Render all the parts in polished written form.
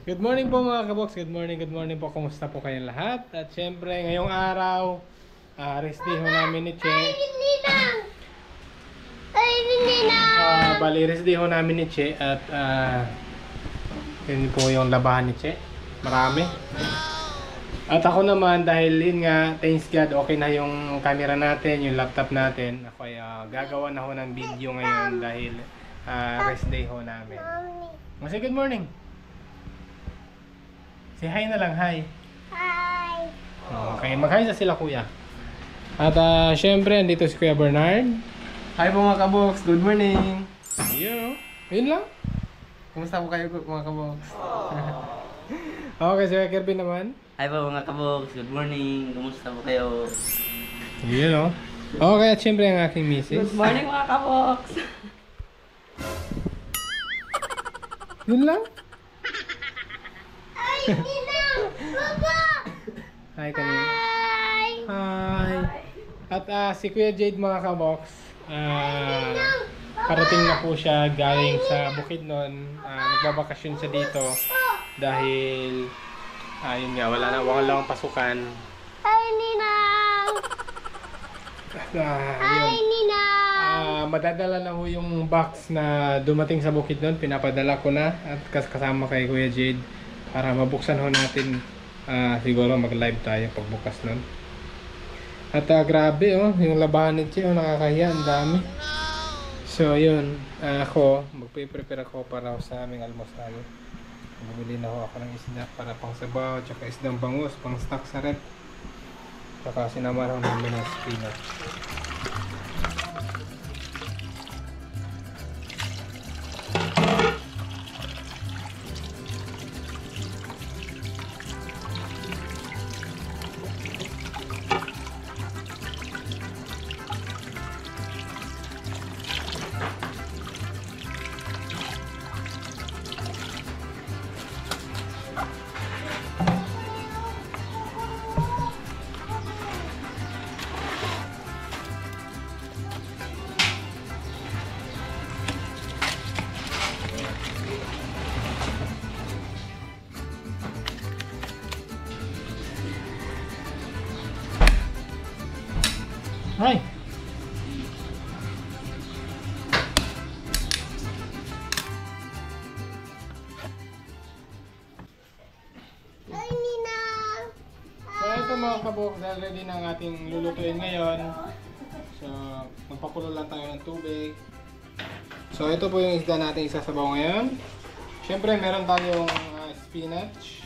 Good morning po mga kabox, good morning po, kumusta po kayong lahat? At syempre ngayong araw, rest day ho namin ni Che. Bali rest day ho namin ni Che at yun po yung labahan ni Che, marami. At ako naman dahil yun nga, thanks God, okay na yung camera natin, yung laptop natin. Ako ay gagawa na ho ng video ngayon dahil rest day ho namin. Say good morning. Say hi na lang, hi. Hi. Okay, mag-hi sa sila kuya. At syempre, andito si Kuya Bernard. Hi po mga kabox, good morning. Yun lang. Kumusta po kayo mga kabox? Okay, si Kuya Kirby naman. Hi po mga kabox, good morning. Kumusta po kayo? Yun o. Okay, at syempre ang aking misis. Good morning mga kabox! Yun lang. Hi, Ninang! Papa! Hi kanina. Hi! Hi. At si Kuya Jade mga kabox, parating na po siya galing sa Bukidnon. Nagbabakasyon siya dito dahil yun nga, wala lang pasukan. Hi, Ninang! Hi, Yun. Ninang! Madadala na ho yung box na dumating sa Bukidnon. Pinapadala ko na at kasama kay Kuya Jade para mabuksan ho natin. Siguro mag-live tayo pagbukas nun. At grabe yung labahan ni Che, nakakahiya, ang dami. So yun, ako magpe-prepare ako para sa aming almusal. Bumili na ako ng isda para pang sabaw, tsaka isdang bangus, pang stock sa rep. Tsaka sinamahan namin ng spinach. Hi! Hi, Ninang! So ito mga kabok, dahil ready na ang ating lulutuin ngayon. So magpakulo lang tayo ng tubig. So ito po yung isda natin isasabaw ngayon. Siyempre meron tayong spinach.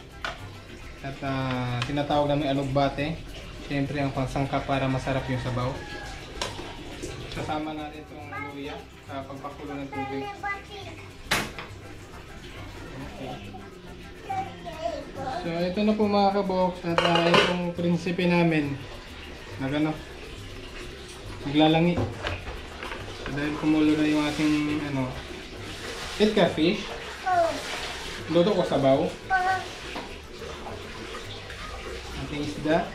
At tinatawag namin alugbate. Siyempre ang pangsangkap para masarap yung sabaw. Kasama natin itong luya sa pagpakulo ng tubig. Okay. So ito na po mga kabox at itong prinsipe namin naglalangi. So, dahil kumulo na yung ating eat ka fish. Luto ko sabaw. Ating isda.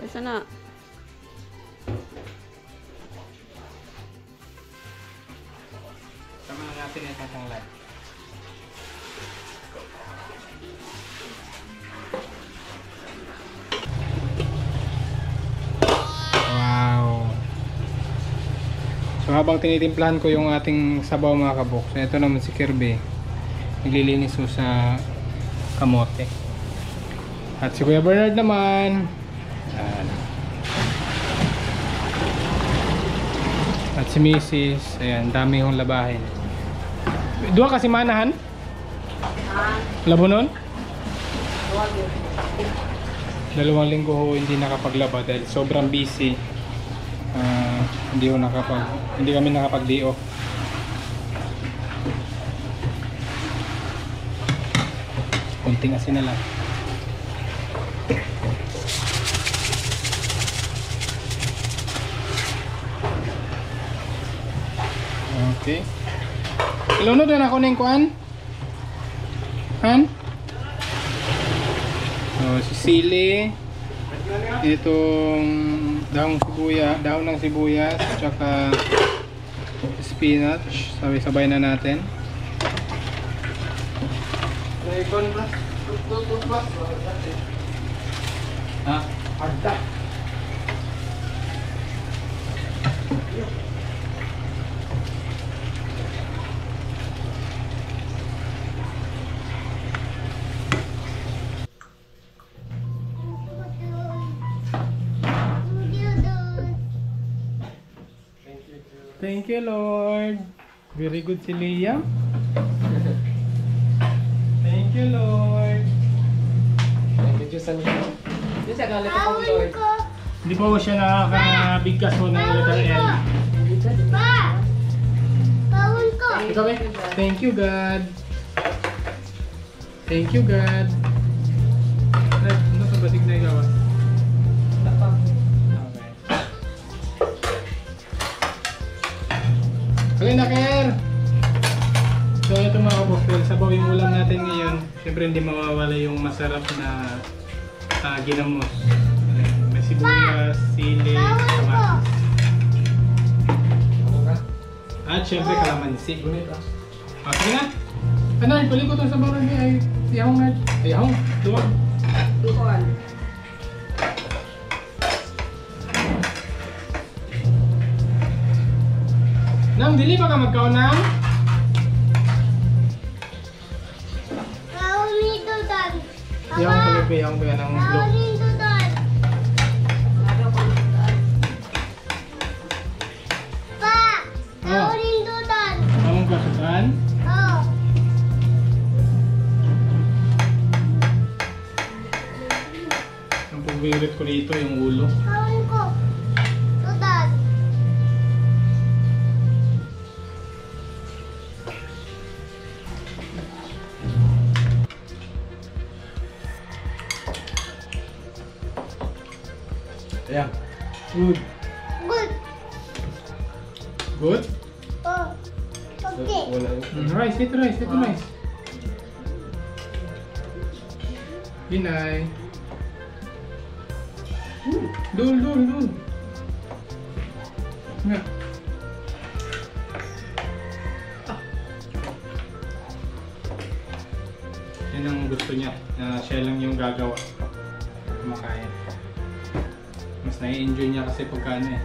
Isa na. Tama na natin itong panglan. Wow! So habang tinitimplahan ko yung ating sabaw mga kabok, so ito naman si Kirby. Naglilinis mo sa kamote. At si Kuya Bernard naman. At si Mrs. Ayan, dami yung labahin. Dua kasi manahan? Labunon? 2 linggo ho hindi nakapaglaba dahil sobrang busy. Hindi kami nakapag-day off. Kunting asin na lang. Okay. Ilunod na ako ng kuan. Han? So, si Sili. itong dahon ng sibuyas, tsaka spinach. Sabay-sabay na natin. Ha? Arda. Thank you, Lord. Very good si Liam. Thank you, Lord. Thank you, Diyos. Hindi siya galit ako, Kawin Lord. ko. Hindi pa po siya nakakabigkas po ng letter L. Pa! Kawin ko. Ikaw eh? Thank you, God. Thank you, God. Ano ito ba? Tignan ikaw ah. Okay na, Ker! So ito mga kabukil, sabaw yung ulam natin ngayon. Siyempre hindi mawawala yung masarap na ginamos. May sibuyas, sili, kamatis. At siyempre kalamansi. Okay na? Ano, ipuli ko ito sa baron niya. Ay, yahong na. Ay, yahong. Duwag. Tukuan. Nang, dili pa ka magkaon nang? Kawin nito dan. Yahong palipi, yahong pa yan ang Kawin blue. nito dan. Pa! Kawin nito dan. Among kasukan. Oh. Ang pagbibit ko dito yung ulo. Kawin ko. Ito dan. Ayan. Good. Good. Good? Oh. Okay. Wala. Rice, ito rice, ito rice. Hinay. Dul. Nga. Yan ang gusto niya. Na siya lang yung gagawa. Kumakain. Mas nai-enjoy niya kasi pagka ano eh.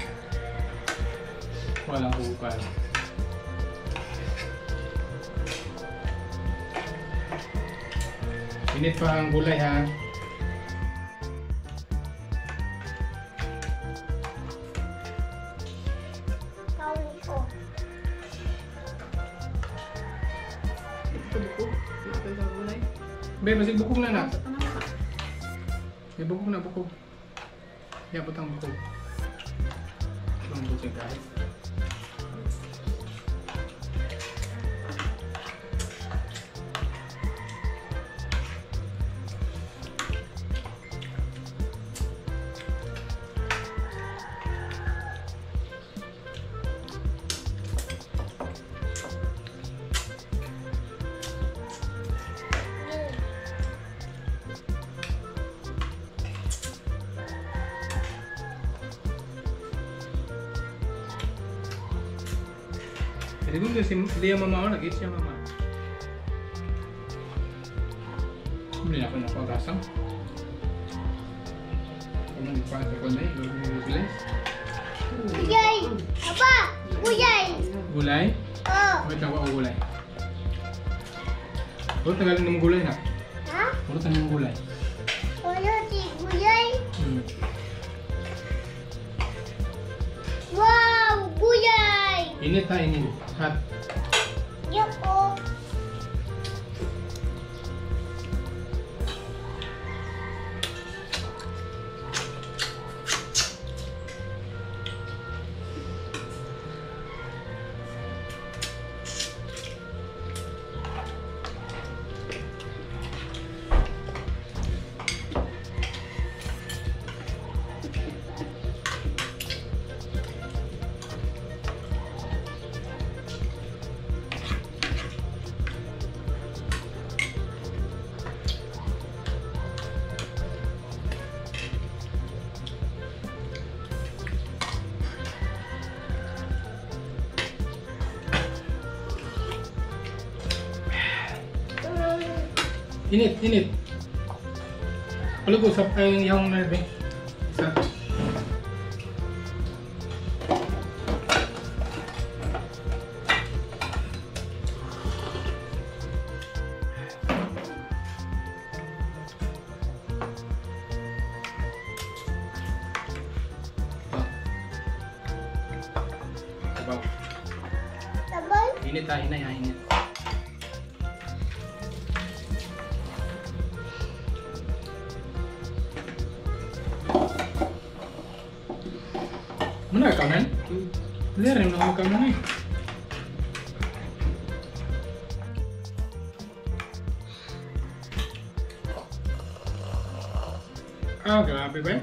Walang kupal. Init pa ang gulay ha. Kawin ko. Ito buko. Ito yung gulay. Be, masig bukog na na. Ito na ka. May bukog na, bukog. Yan, butang bukog. Ibang bukog guys. Jadi kung si dia mama lagi siya mama. Bili ako ng pagkasang. Kung hindi pa ako na gulay. Gulay. Apa? Gulay. Gulay? Oh. Wait ako gulay. Puro tagalin ng gulay na. Ha? Puro tagalin ng gulay. Ano si gulay? Hmm. Wow! Gulay! Init ha, init. Hot. Yup, oh. Init, init. Palugos sa yung nerve. Isa. Sabaw. Sabay. Init ah, inay ah, init. Mana ikaw nan? Lihat rin ako ikaw nan eh. Ah, grabe ba?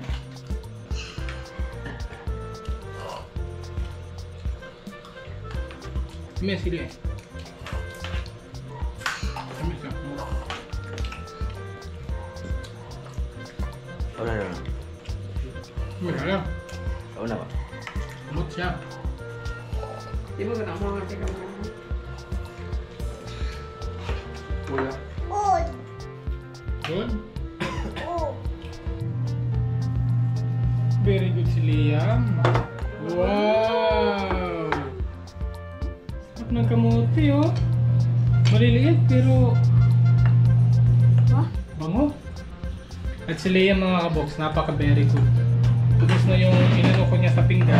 May sili eh. Tamis ah. Wala na. May alam. Wala ba? Umot siya. Di mo na mga tika mo. Wala. Old. Good. Oh. Very good si Liam. Wow! Sarap ng kamuti oh. Maliliit pero bango. At si Liam mga kabox, napaka very good. Tapos na yung inano ko niya sa pinggan.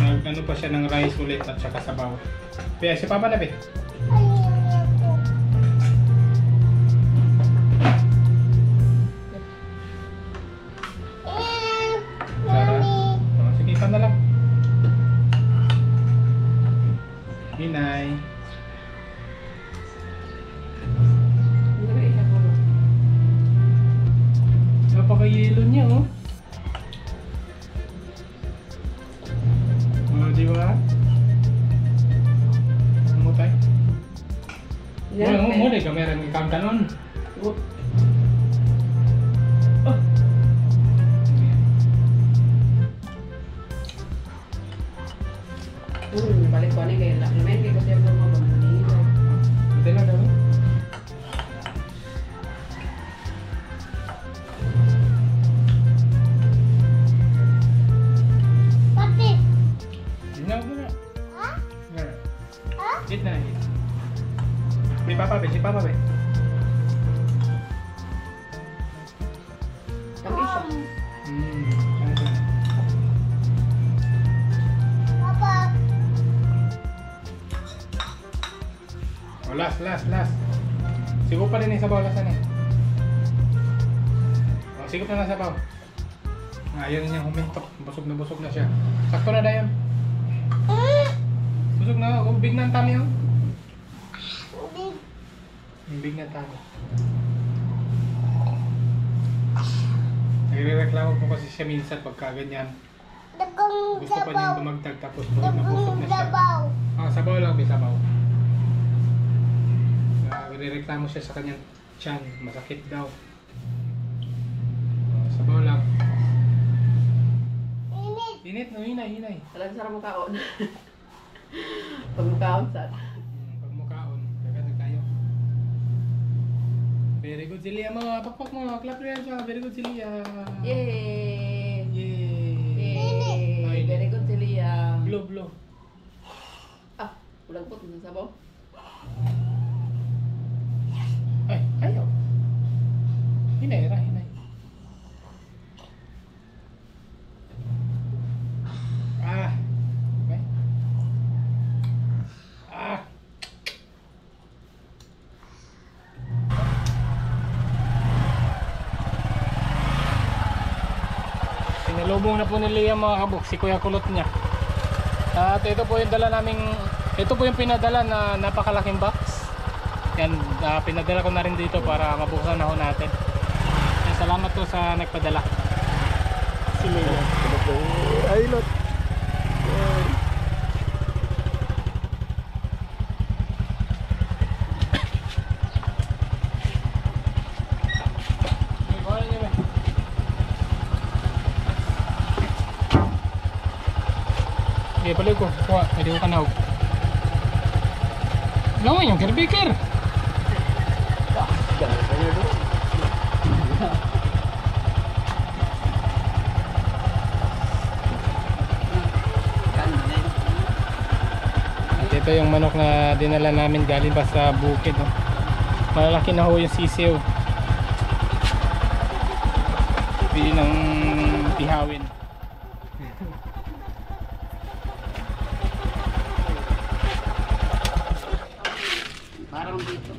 Nag-ano pa siya ng rice ulit at saka sabaw. Kaya si Papa na be. Ayun ako. Sarap. Mami. Oh, sige, isa na lang. Hinay. Hindi ba isa ko? Napaka-yelo niya oh. Oh, di ba? Ano tayo? Mo deh kamera ng cam kanon. Oh. Balik ko ni kaya namin kay kasi mo mga manila. Ito na daw. Pati. Ginaw ko na. Ha? Nga. Ha? Hit na hit. May papa be, si papa be. Kami siya. Ano to? Papa. Oh, last. Sigo pa rin yung sabaw lasan eh. Oh, sigo pa na sabaw. Ayaw niya humintok. Busog na siya. Sakto na dayon. Busog na. Oh, big na ang tummy oh. Big. Big na tummy. Nagre-reklamo po kasi siya minsan pagka ganyan. Dagang Gusto pa sabaw. niyang dumagdag tapos nabusog Dagang na siya. sabaw. Ah, sabaw lang, may sabaw. Nagre-reklamo siya sa kanyang tiyan. Masakit daw. Ah, sabaw lang. Init. Init, no, hinay. Talagang sarap makaon. Pag makaon sa. Pagmukaon, kagad tayo. Very good si Lia mga pakpak mo, clap rin siya. Very good si Lia. Yay! Yay! Yay! Very good si Liam. Blow. Ah, ulang po ng sabaw. Ay, ayaw. Hinay. Ah. Okay. Ah. Sinalubong na po ni Liam mga kabuk, si Kuya Kulot niya. At ito po yung pinadala na napakalaking box. Yan, pinadala ko na rin dito para mabuksan na ho natin. Yan, salamat po sa nagpadala. Si Liam. Ay, lot. Okay, balik ko. Kuha, pwede ko kanawag. Lawan yung carbaker. ito yung manok na dinala namin galing pa sa bukid. Oh. Malalaki na ho yung sisiw. Pili ng ihawin. Parang dito.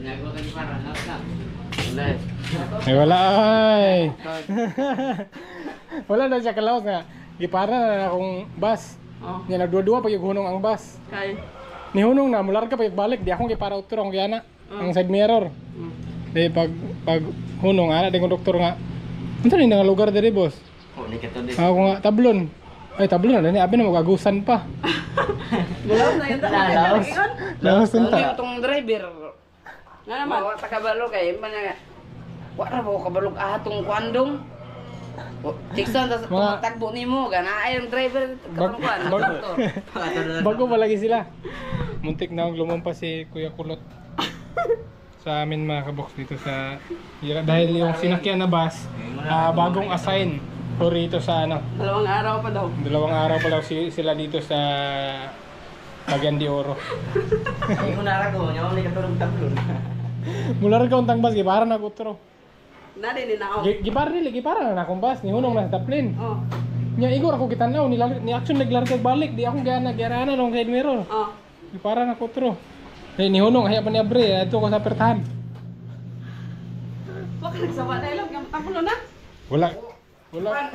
Ginagawa ka ni Parang, lakas na. Wala. Ay wala ay. Wala na siya kalaos nga. Gipara na akong bus. Oh. Nya nagdua-dua pag hunong ang bus. Kay. Ni hunong na mular ka pag balik di akong gipara utro ang giyana. Ang side mirror. Di pag hunong ana ding doktor nga. Unsa ni nga lugar diri boss? Oh, ni ka to din. Ako nga tablon. Ay tablon na ni abi na magagusan pa. Gulaw na yun. Lalaos. Laos Ang unta. itong driver. Nga naman, wala kabalo kay mana wala mo kabalog atong kwandong. Tiksan tas Mga- takbo nimo gana ay ang driver katong kwan. Bag- Bago pa lagi sila. Muntik na akong lumampas si Kuya Kulot. Sa amin mga kabox dito sa dahil yung sinakyan na bus bagong assign po rito sa ano. Dalawang araw pa daw. 2 araw pa lang sila dito sa Cagayan de Oro. Ay, kung narago, niya ako ni ka to ng tablon. Mula rin kauntang bus, gipara na kutro. Nari ni nao. Gipara na akong bus, ni hunong na sa taplin. Oh. Nya igor ako kitanaw, ni action naglargag balik, di akong gyana nung side mirror. Oh. Gipara na kutro. Ni hunong, haya pa ni Abre, ato ko sa pertahan. Wa ka nagsawa na ilog yung tapulo na. Wala. Wala.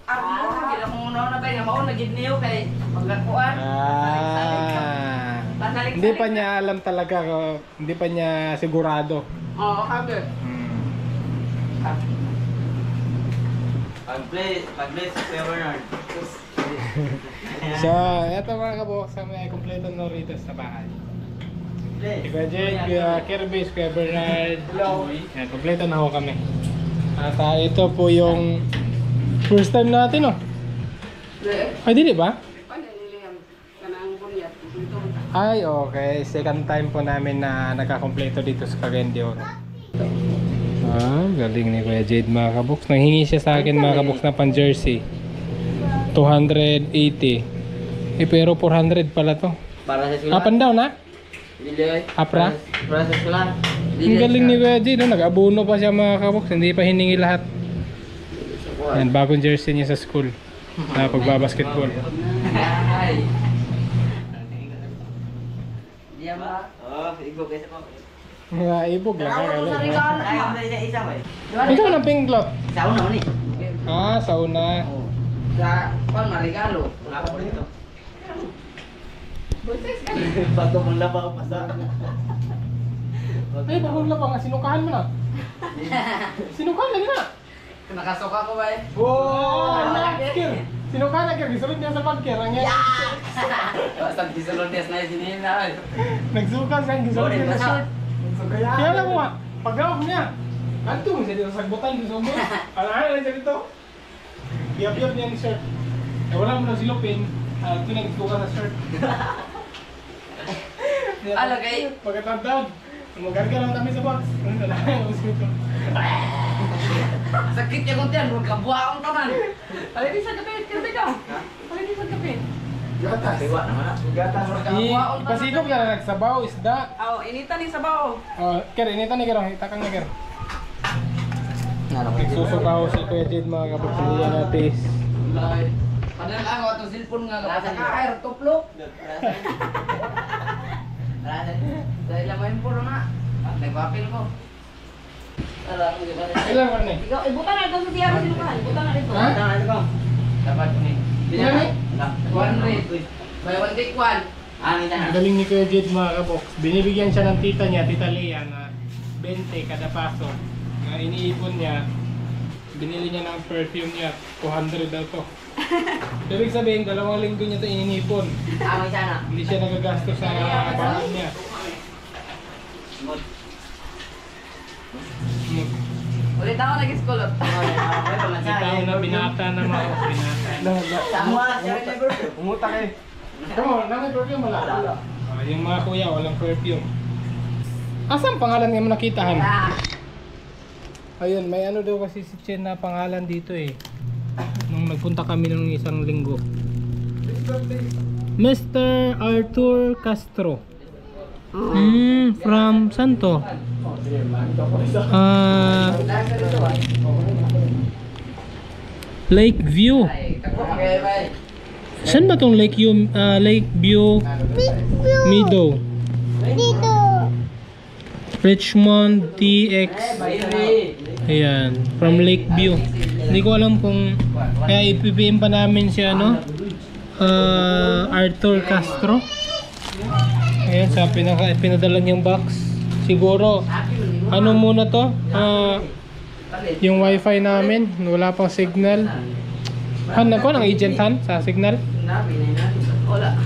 Ako mo gila ko muna na bay nga mao nagid niyo kay paglakuan. Hindi pa niya alam talaga, hindi pa niya sigurado. Oo, kabe. Pag-play si Kuya Bernard. So, eto mga kabukos, may kompleto na rito sa bahay. Si Kuya Jade, Kuya Kirby, si Kuya Bernard. Hello. Yan, kompleto na ho kami. At ito po yung first time natin, oh. Ay, dili ba? Paano niliyam kanang bunyat? Ito. Ay, okay. Second time po namin na nagkakompleto dito sa Cagayan de Oro. Galing ni Kuya Jade mga kaboks. Nanghingi siya sa akin mga kaboks na pan-jersey. 280. Pero 400 pala to. Para sa sila. Up and down, ha? Dili. Apra? Para sa sila. Ang galing ni Kuya Jade, no? Nag-abuno pa siya mga kaboks. Hindi pa hiningi lahat. Yan, bagong jersey niya sa school. Na pagbabasketball. Ay. Diyan ba? Oh, igo kasi mo. Mga ibog lang. Ako galing, sa no? regalo Ay, mo. ang isa ba? Ikaw ng pink cloth. Sa una man ni. Sa una. Sa pan marigalo. Wala ko dito. Bago mong labaw pa sa. Ay, bagong labang. Sinukahan mo na. Sinukahan lagi na. Nakasuka ko ba eh? Wow! Kir! Sinukahan na, Kir. Gisulod niya sa pagkir. Ang yan. Basta gisulod des na sinina. Nagsukan siya. Gisulod niya sa shirt. Kaya lang mo nga. Pag-awag niya. Kanto mo siya dito sa sagbutan. Gisulod. Alahan lang siya dito. Piyap-piyap niya yung shirt. Eh, wala mo na silupin. Ito na nagsukan sa shirt. Alagay. Pagkatandaan. Magarga lang kami sa box. Ano na lang. Sakit niya kung tiyan. Huwag ka buhaong taman. Alay sa kapit. Kirby ka. Alay sa kapit. Gatas. Tiwa naman na. Gatas. Huwag ka buhaong taman. Pasikop ka na nagsabaw, isda. Oh, inita ni sabaw. Ker, inita ni Ker. Itakang ni Ker. Narap. Nagsusukaw si Kuya Jade mga kapagpilihan natin. Alay. Padahal ako itong cellphone nga. Sa ka-air, tuplok. Dahil lamay mo puro na. Nagpapil ko. Ilan mo ni? Ikaw, ibutan na ito sa tiyaro sinukahan. Ibutan na dito. Ha? Dapat ni. Ilan ni? 100. By one take one. Ani na. Ang galing ni Kuya Jade mga kabox. Binibigyan siya ng tita niya, Tita Lea na 20 kada paso. Na iniipon niya. Binili niya ng perfume niya. 200 daw to. Ibig sabihin, 2 linggo niya ito ininipon. Amo sana. Hindi siya nagagastos sa baon niya. Ulit ako nag-iskulot. Kita ko na binata na mga binata. Sama siya never. Umutak eh. Come on, namin perfume wala. Yung mga kuya, walang perfume. Asan pangalan nga mo nakitahan? Ayun, may ano daw kasi si Chen na pangalan dito eh. Nung nagpunta kami nung isang linggo. Mr. Arthur Castro. From Santo. Lakeview. Saan ba tong Lakeview? Lakeview Meadow. Richmond TX. Ayan, from Lakeview. Hindi ko alam kung kaya ipipim pa namin si ano, Arthur Castro. Ayan, sa pinadala niyang box. Siguro ano muna to? Yung wifi namin, wala pang signal. Han ako ng agent Han sa signal. Wala.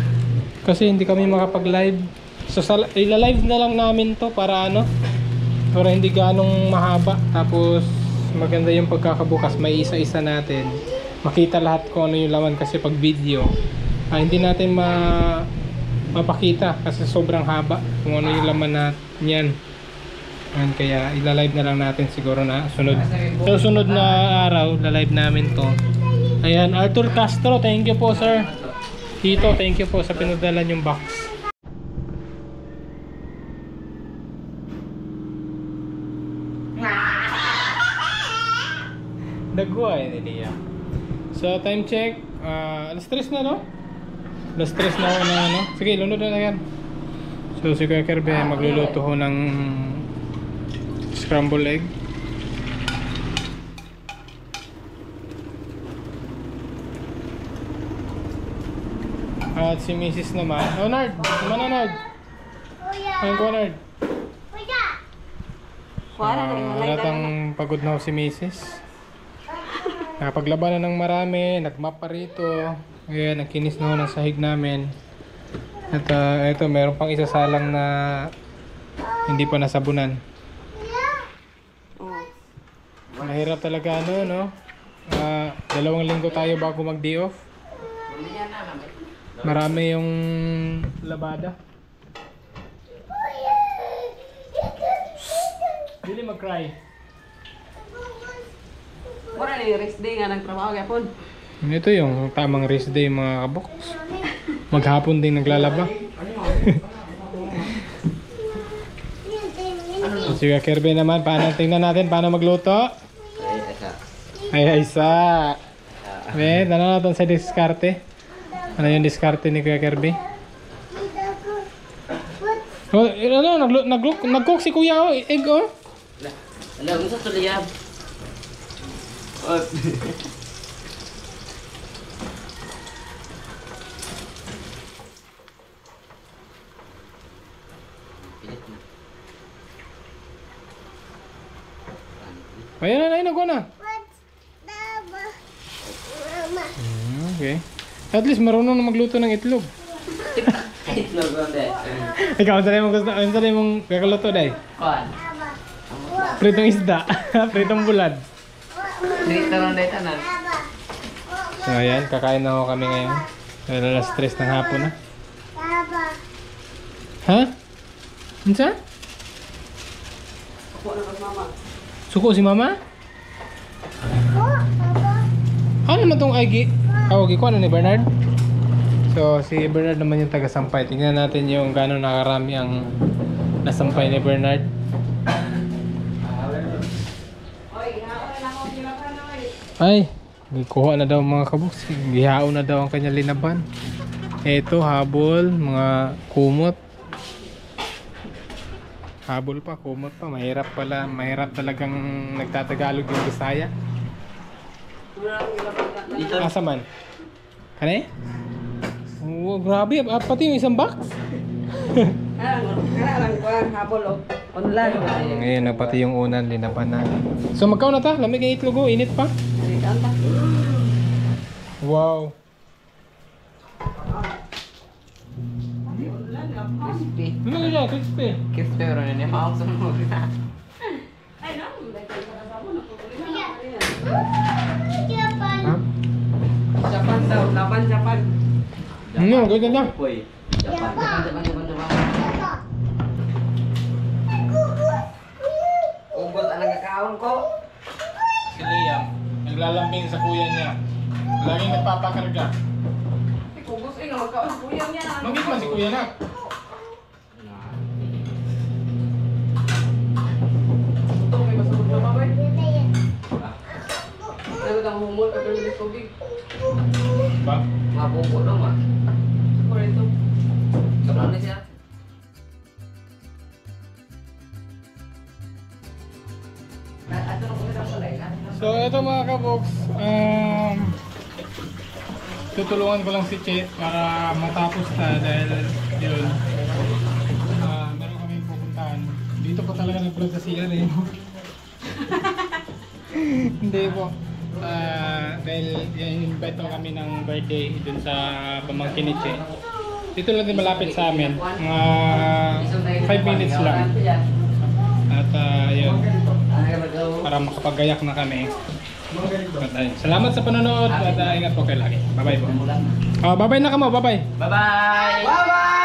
Kasi hindi kami makapag-live. So ila-live na lang namin to para ano, para hindi ganong mahaba. Tapos maganda yung pagkakabukas, may isa-isa natin. Makita lahat kung ano yung laman kasi pag video, hindi natin mapakita kasi sobrang haba kung ano yung laman na niyan. And kaya ila-live na lang natin siguro na sunod na araw, la-live namin to. Ayan, Arthur Castro, thank you po sir. Tito, thank you po sa pinadala yung box. Dagwa eh niya. So time check, alas 3 na no? Alas 3 na ako na ano. Sige, lunod na yan. So si Kuya Kirby magluluto ho ng scrambled egg. At si Mrs. naman. Oh Nard! Naman na Nard! Ayun ko Nard! Halatang pagod na ho si Mrs. Nakapaglaban na ng marami, nagmap pa rito. Ayan, nakinis na ho ng sahig namin. At ito, meron pang isasalang na hindi pa nasabunan. Mahirap talaga ano, no? 2 linggo tayo bago mag-day off. Marami yung labada. Dili mag-cry. Wala ni rest day nga nagtrabaho gyapon. Ito yung tamang rest day mga kabox. Maghapon din naglalaba. Sige Kirby naman, tingnan natin paano magluto. Ay isa. Wait, ano natin sa diskarte? Ano yung diskarte ni Kuya Kirby? Oh, ano, nag-cook si Kuya oh, egg oh. Alam, gusto tuloy yan. Ayan na, nagawa na. Okay. At least marunong na magluto ng itlog. Itlog onde. Ikaw, saan mong kakaluto dahi? Kuan. Pritong isda. Pritong bulad. Dito ron dito na. So ayan, kakain na ako kami ngayon. Dahil alas 3 ng hapon na. Ha? Ano suko si mama? Ano naman tong Igi? Kawagi ko ano ni Bernard? So si Bernard naman yung taga-sampay. Tingnan natin yung gano'ng nakarami ang nasampay ni Bernard. Ay, kuha na daw mga kaboks. Gihao na daw ang kanyang linaban. Ito, habol, mga kumot. Habol pa, kumot pa. Mahirap pala. Mahirap talagang nagtatagalog yung Bisaya. Dito. Asa man? Kane? Oh, grabe. Pati yung isang box. Lang kuan habol online. Ngayon, pati yung unan, linaban na. So, magkaw na ta? Lamig ang itlog oh. Init pa. Wow. Crispy. Ano na siya? Crispy. Crispy ron ni maong sa mo. Ha? Japan daw, laban Japan. Ano? Ganyan lang. Boy. Japan. Ubos ang nagkakaon ko. Si Liam, naglalambing sa kuya niya. Laging nagpapakarga. Kubos nga na magkaon. Kuya niya na. Mangit man si kuya na. Ito may masabot na babay. Ano tang humol ka pero may tubig. Ba? Mabubo daw ma. Ako ito. Sobrang na siya. Ato na kung sa lay na. So ito mga kabox, tutulungan ko lang si Che para matapos na dahil yun, meron kami pupuntahan. Dito po talaga nag-vlog sa CR eh. Hindi po. Dahil invite mo kami ng birthday dun sa pamangkin ni Che. Dito lang din malapit sa amin. Mga 5 minutes lang. At yun, para makapagayak na kami. At, salamat sa panonood at ingat po kayo lagi. Bye bye po. Bye bye na kamo, bye bye. Bye-bye! Bye-bye!